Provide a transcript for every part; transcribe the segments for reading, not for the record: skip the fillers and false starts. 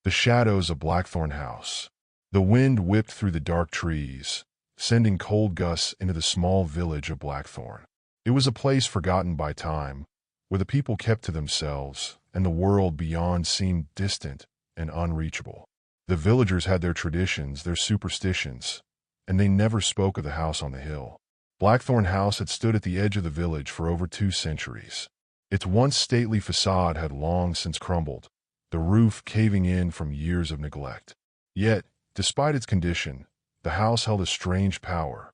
The shadows of Blackthorn House. The wind whipped through the dark trees, sending cold gusts into the small village of Blackthorn. It was a place forgotten by time, where the people kept to themselves, and the world beyond seemed distant and unreachable. The villagers had their traditions, their superstitions, and they never spoke of the house on the hill. Blackthorn House had stood at the edge of the village for over 2 centuries. Its once stately facade had long since crumbled, the roof caving in from years of neglect. Yet, despite its condition, the house held a strange power,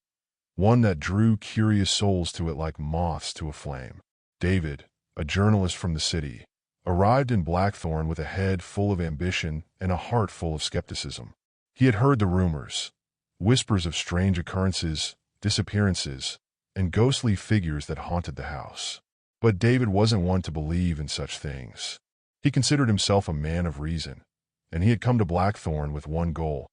one that drew curious souls to it like moths to a flame. David, a journalist from the city, arrived in Blackthorn with a head full of ambition and a heart full of skepticism. He had heard the rumors, whispers of strange occurrences, disappearances, and ghostly figures that haunted the house. But David wasn't one to believe in such things. He considered himself a man of reason, and he had come to Blackthorn with one goal: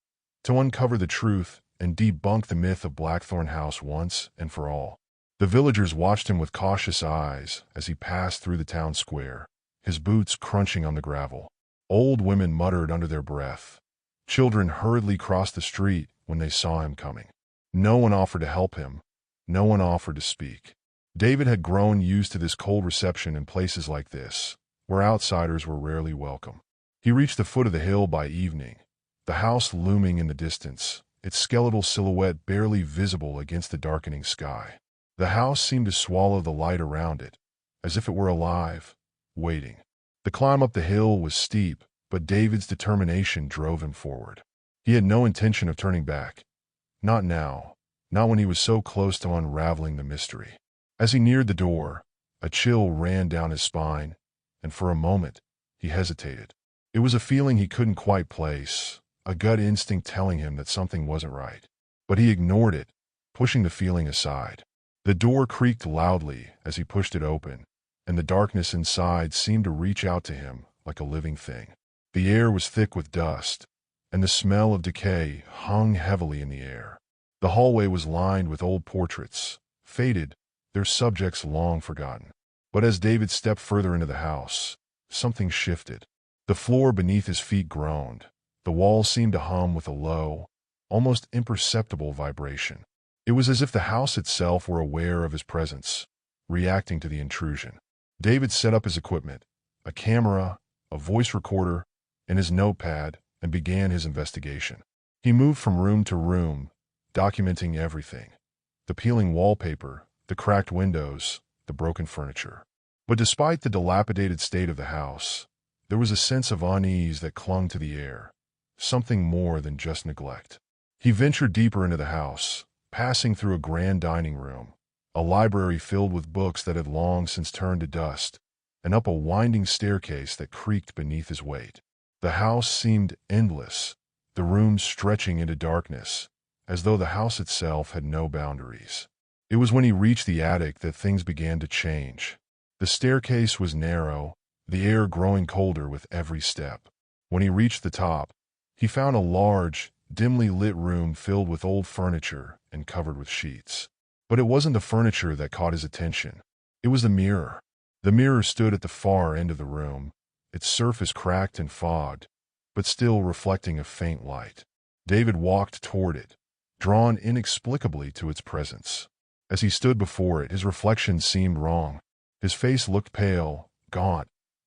to uncover the truth and debunk the myth of Blackthorn House once and for all. The villagers watched him with cautious eyes as he passed through the town square, his boots crunching on the gravel. Old women muttered under their breath. Children hurriedly crossed the street when they saw him coming. No one offered to help him. No one offered to speak. David had grown used to this cold reception in places like this, where outsiders were rarely welcome. He reached the foot of the hill by evening, the house looming in the distance, its skeletal silhouette barely visible against the darkening sky. The house seemed to swallow the light around it, as if it were alive, waiting. The climb up the hill was steep, but David's determination drove him forward. He had no intention of turning back. Not now, not when he was so close to unraveling the mystery. As he neared the door, a chill ran down his spine, and for a moment, he hesitated. It was a feeling he couldn't quite place, a gut instinct telling him that something wasn't right. But he ignored it, pushing the feeling aside. The door creaked loudly as he pushed it open, and the darkness inside seemed to reach out to him like a living thing. The air was thick with dust, and the smell of decay hung heavily in the air. The hallway was lined with old portraits, faded, their subjects long forgotten. But as David stepped further into the house, something shifted. The floor beneath his feet groaned. The walls seemed to hum with a low, almost imperceptible vibration. It was as if the house itself were aware of his presence, reacting to the intrusion. David set up his equipment, a camera, a voice recorder, and his notepad, and began his investigation. He moved from room to room, documenting everything: the peeling wallpaper, the cracked windows, the broken furniture. But despite the dilapidated state of the house, there was a sense of unease that clung to the air, something more than just neglect. He ventured deeper into the house, passing through a grand dining room, a library filled with books that had long since turned to dust, and up a winding staircase that creaked beneath his weight. The house seemed endless, the rooms stretching into darkness, as though the house itself had no boundaries. It was when he reached the attic that things began to change. The staircase was narrow, the air growing colder with every step. When he reached the top, he found a large, dimly lit room filled with old furniture and covered with sheets. But it wasn't the furniture that caught his attention. It was the mirror. The mirror stood at the far end of the room, its surface cracked and fogged, but still reflecting a faint light. David walked toward it, drawn inexplicably to its presence. As he stood before it, his reflection seemed wrong. His face looked pale, gaunt,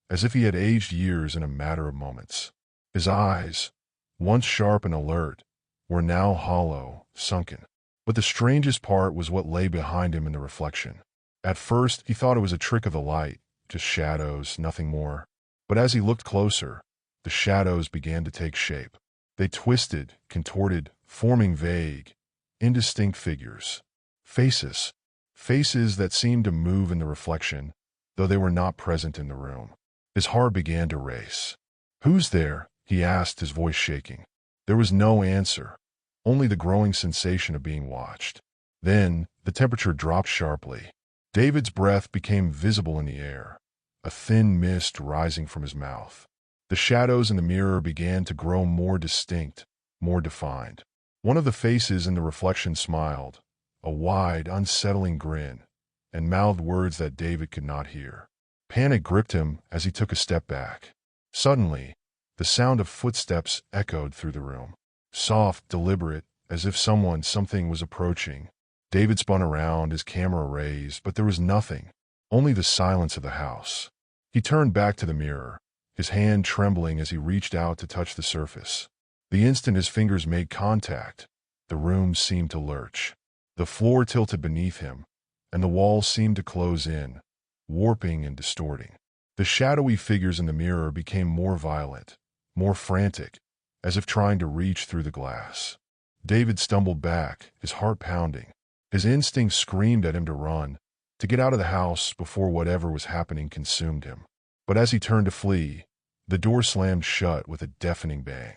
as if he had aged years in a matter of moments. His eyes, once sharp and alert, were now hollow, sunken. But the strangest part was what lay behind him in the reflection. At first, he thought it was a trick of the light, just shadows, nothing more. But as he looked closer, the shadows began to take shape. They twisted, contorted, forming vague, indistinct figures. Faces. Faces that seemed to move in the reflection, though they were not present in the room. His heart began to race. "Who's there?" he asked, his voice shaking. There was no answer, only the growing sensation of being watched. Then, the temperature dropped sharply. David's breath became visible in the air, a thin mist rising from his mouth. The shadows in the mirror began to grow more distinct, more defined. One of the faces in the reflection smiled, a wide, unsettling grin, and mouthed words that David could not hear. Panic gripped him as he took a step back. Suddenly, The sound of footsteps echoed through the room. Soft, deliberate, as if something was approaching. David spun around, his camera raised, but there was nothing, only the silence of the house. He turned back to the mirror, his hand trembling as he reached out to touch the surface. The instant his fingers made contact, the room seemed to lurch. The floor tilted beneath him, and the walls seemed to close in, warping and distorting. The shadowy figures in the mirror became more violent, more frantic, as if trying to reach through the glass. David stumbled back, his heart pounding. His instincts screamed at him to run, to get out of the house before whatever was happening consumed him. But as he turned to flee, the door slammed shut with a deafening bang.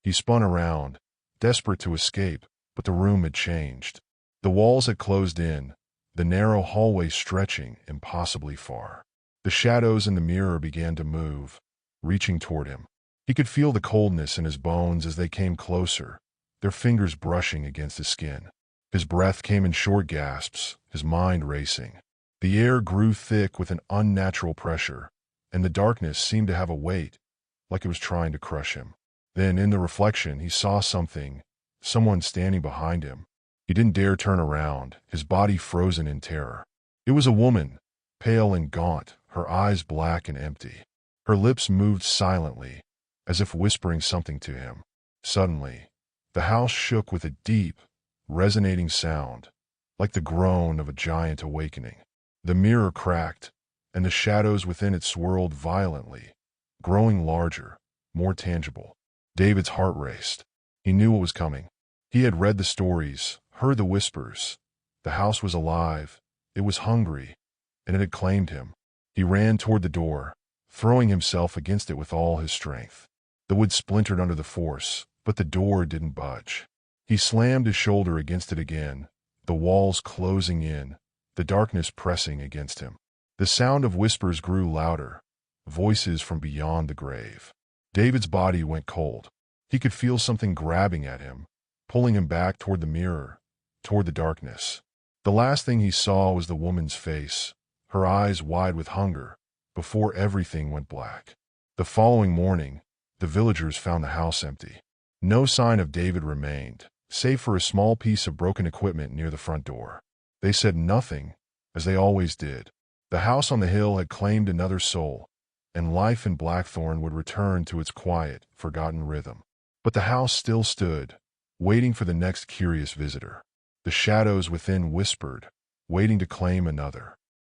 He spun around, desperate to escape, but the room had changed. The walls had closed in, the narrow hallway stretching impossibly far. The shadows in the mirror began to move, reaching toward him. He could feel the coldness in his bones as they came closer, their fingers brushing against his skin. His breath came in short gasps, his mind racing. The air grew thick with an unnatural pressure, and the darkness seemed to have a weight, like it was trying to crush him. Then, in the reflection, he saw someone standing behind him. He didn't dare turn around, his body frozen in terror. It was a woman, pale and gaunt, her eyes black and empty. Her lips moved silently, as if whispering something to him. Suddenly, the house shook with a deep, resonating sound, like the groan of a giant awakening. The mirror cracked, and the shadows within it swirled violently, growing larger, more tangible. David's heart raced. He knew what was coming. He had read the stories, heard the whispers. The house was alive, it was hungry, and it had claimed him. He ran toward the door, throwing himself against it with all his strength. The wood splintered under the force, but the door didn't budge. He slammed his shoulder against it again, the walls closing in, the darkness pressing against him. The sound of whispers grew louder, voices from beyond the grave. David's body went cold. He could feel something grabbing at him, pulling him back toward the mirror, toward the darkness. The last thing he saw was the woman's face, her eyes wide with hunger, before everything went black. The following morning, the villagers found the house empty. No sign of David remained, save for a small piece of broken equipment near the front door. They said nothing, as they always did. The house on the hill had claimed another soul, and life in Blackthorn would return to its quiet, forgotten rhythm. But the house still stood, waiting for the next curious visitor. The shadows within whispered, waiting to claim another.